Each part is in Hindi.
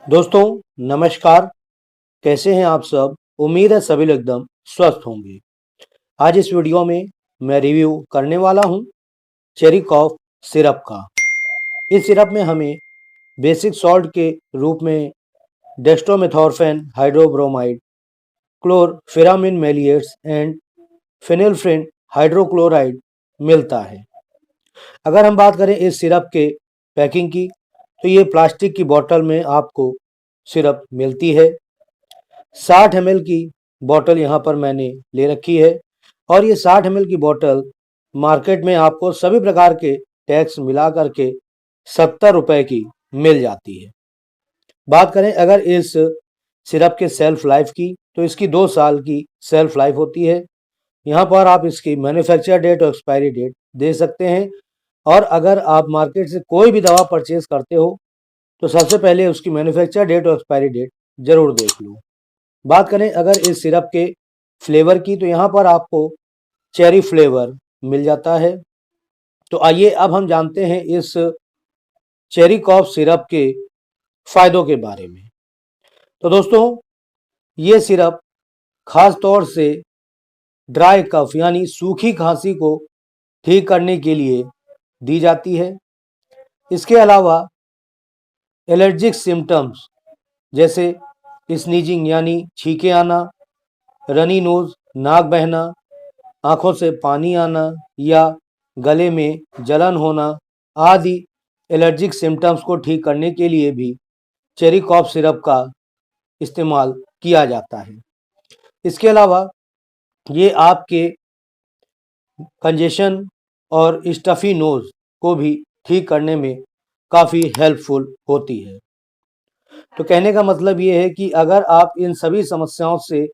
दोस्तों नमस्कार। कैसे हैं आप सब? उम्मीद है सभी लोग एकदम स्वस्थ होंगे। आज इस वीडियो में मैं रिव्यू करने वाला हूं चेरी कॉफ सिरप का। इस सिरप में हमें बेसिक सॉल्ट के रूप में डेक्स्ट्रोमेथोर्फेन हाइड्रोब्रोमाइड, क्लोरफेरामिन मेलिएट्स एंड फेनिलफ्रिन हाइड्रोक्लोराइड मिलता है। अगर हम बात करें इस सिरप के पैकिंग की, तो ये प्लास्टिक की बोतल में आपको सिरप मिलती है। 60 ml की बोतल यहाँ पर मैंने ले रखी है और ये 60 ml की बोतल मार्केट में आपको सभी प्रकार के टैक्स मिला करके 70 रुपए की मिल जाती है। बात करें अगर इस सिरप के सेल्फ लाइफ की, तो इसकी 2 साल की सेल्फ लाइफ होती है। यहाँ पर आप इसकी मैन्युफैक्चर डेट और एक्सपायरी डेट दे सकते हैं। और अगर आप मार्केट से कोई भी दवा परचेज करते हो तो सबसे पहले उसकी मैन्युफैक्चर डेट और एक्सपायरी डेट जरूर देख लो। बात करें अगर इस सिरप के फ्लेवर की, तो यहाँ पर आपको चेरी फ्लेवर मिल जाता है। तो आइए अब हम जानते हैं इस चेरी कॉफ सिरप के फायदों के बारे में। तो दोस्तों, ये सिरप खास तौर से ड्राई कफ यानी सूखी खांसी को ठीक करने के लिए दी जाती है। इसके अलावा एलर्जिक सिम्टम्स जैसे स्नीजिंग यानी छींके आना, रनी नोज नाक बहना, आंखों से पानी आना या गले में जलन होना आदि एलर्जिक सिम्टम्स को ठीक करने के लिए भी चेरी कॉफ सिरप का इस्तेमाल किया जाता है। इसके अलावा ये आपके कंजेशन और स्टफी नोज को भी ठीक करने में काफ़ी हेल्पफुल होती है। तो कहने का मतलब ये है कि अगर आप इन सभी समस्याओं से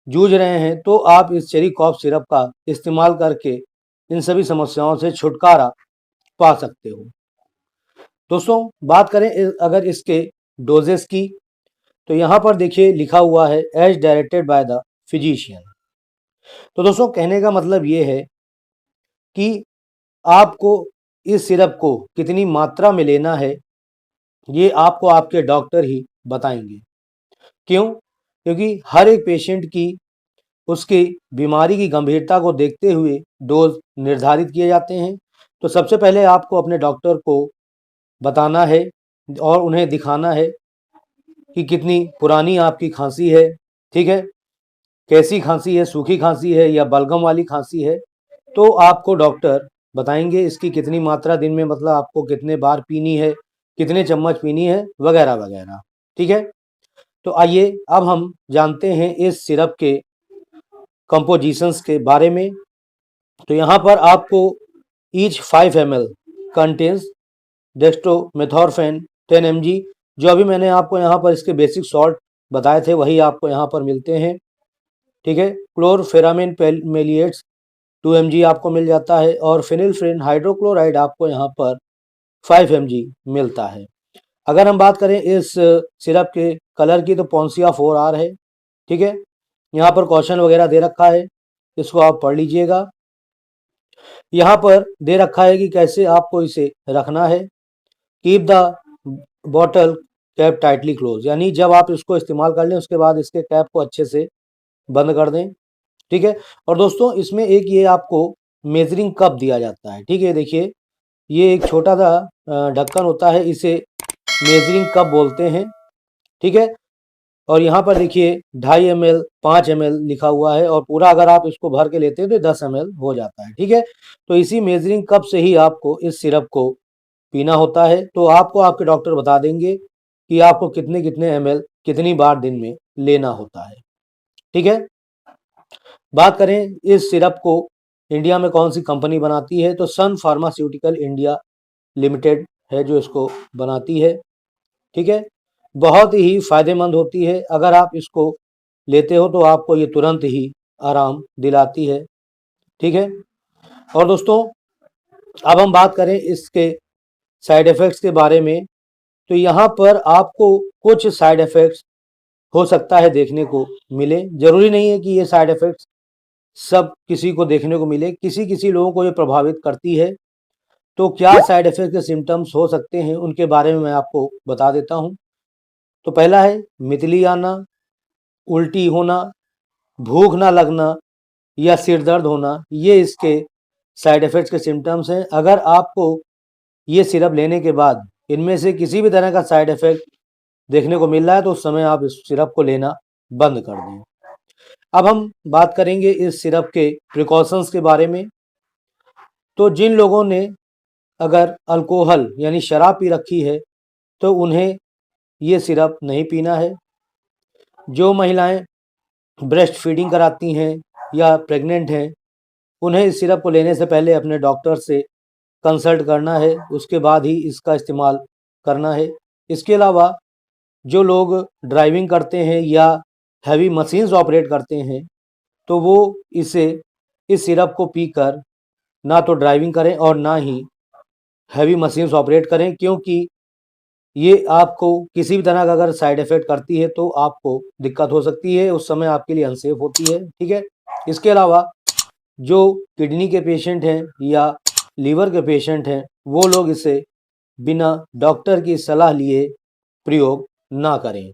जूझ रहे हैं तो आप इस चेरी कॉफ सिरप का इस्तेमाल करके इन सभी समस्याओं से छुटकारा पा सकते हो। दोस्तों, बात करें अगर इसके डोजेस की, तो यहाँ पर देखिए लिखा हुआ है as directed by the physician. तो दोस्तों, कहने का मतलब ये है कि आपको इस सिरप को कितनी मात्रा में लेना है, ये आपको आपके डॉक्टर ही बताएंगे। क्यों? क्योंकि हर एक पेशेंट की उसकी बीमारी की गंभीरता को देखते हुए डोज निर्धारित किए जाते हैं। तो सबसे पहले आपको अपने डॉक्टर को बताना है और उन्हें दिखाना है कि कितनी पुरानी आपकी खांसी है, ठीक है, कैसी खांसी है, सूखी खांसी है या बलगम वाली खांसी है। तो आपको डॉक्टर बताएंगे इसकी कितनी मात्रा दिन में, मतलब आपको कितने बार पीनी है, कितने चम्मच पीनी है, वगैरह वगैरह। ठीक है। तो आइए अब हम जानते हैं इस सिरप के कंपोजिशंस के बारे में। तो यहाँ पर आपको ईच 5 ml कंटेन्स डेक्स्ट्रोमेथोर्फेन 10 mg, जो अभी मैंने आपको यहाँ पर इसके बेसिक सॉल्ट बताए थे वही आपको यहाँ पर मिलते हैं। ठीक है। क्लोरफेरामिन मेलिएट्स 2 mg आपको मिल जाता है और फेनिलफ्रिन हाइड्रोक्लोराइड आपको यहाँ पर 5 mg मिलता है। अगर हम बात करें इस सिरप के कलर की, तो पॉन्सिया 4R है। ठीक है। यहाँ पर क्वेश्चन वगैरह दे रखा है, इसको आप पढ़ लीजिएगा। यहाँ पर दे रखा है कि कैसे आपको इसे रखना है। Keep the bottle cap tightly close, यानी जब आप इसको इस्तेमाल कर लें उसके बाद इसके कैप को अच्छे से बंद कर दें। ठीक है। और दोस्तों, इसमें एक ये आपको मेजरिंग कप दिया जाता है। ठीक है, देखिए ये एक छोटा सा ढक्कन होता है, इसे मेजरिंग कप बोलते हैं। ठीक है। और यहाँ पर देखिए 2.5 ml 5 ml लिखा हुआ है और पूरा अगर आप इसको भर के लेते हैं तो 10 ml हो जाता है। ठीक है। तो इसी मेजरिंग कप से ही आपको इस सिरप को पीना होता है। तो आपको आपके डॉक्टर बता देंगे कि आपको कितने कितने ml कितनी बार दिन में लेना होता है। ठीक है। बात करें इस सिरप को इंडिया में कौन सी कंपनी बनाती है, तो सन फार्मास्यूटिकल इंडिया लिमिटेड है जो इसको बनाती है। ठीक है। बहुत ही फायदेमंद होती है, अगर आप इसको लेते हो तो आपको ये तुरंत ही आराम दिलाती है। ठीक है। और दोस्तों, अब हम बात करें इसके साइड इफ़ेक्ट्स के बारे में। तो यहाँ पर आपको कुछ साइड इफ़ेक्ट्स हो सकता है देखने को मिले, जरूरी नहीं है कि ये साइड इफ़ेक्ट्स सब किसी को देखने को मिले, किसी किसी लोगों को ये प्रभावित करती है। तो क्या साइड इफ़ेक्ट के सिम्टम्स हो सकते हैं उनके बारे में मैं आपको बता देता हूँ। तो पहला है मितली आना, उल्टी होना, भूख ना लगना या सिर दर्द होना, ये इसके साइड इफ़ेक्ट्स के सिम्टम्स हैं। अगर आपको ये सिरप लेने के बाद इनमें से किसी भी तरह का साइड इफ़ेक्ट देखने को मिल रहा है तो उस समय आप इस सिरप को लेना बंद कर दें। अब हम बात करेंगे इस सिरप के प्रिकॉशंस के बारे में। तो जिन लोगों ने अगर अल्कोहल यानी शराब पी रखी है तो उन्हें ये सिरप नहीं पीना है। जो महिलाएं ब्रेस्ट फीडिंग कराती हैं या प्रेग्नेंट हैं उन्हें इस सिरप को लेने से पहले अपने डॉक्टर से कंसल्ट करना है, उसके बाद ही इसका इस्तेमाल करना है। इसके अलावा जो लोग ड्राइविंग करते हैं या हैवी मशीन्स ऑपरेट करते हैं तो वो इस सिरप को पीकर ना तो ड्राइविंग करें और ना ही हैवी मशीन्स ऑपरेट करें, क्योंकि ये आपको किसी भी तरह का अगर साइड इफ़ेक्ट करती है तो आपको दिक्कत हो सकती है, उस समय आपके लिए अनसेफ होती है। ठीक है। इसके अलावा जो किडनी के पेशेंट हैं या लीवर के पेशेंट हैं वो लोग इसे बिना डॉक्टर की सलाह लिए प्रयोग ना करें।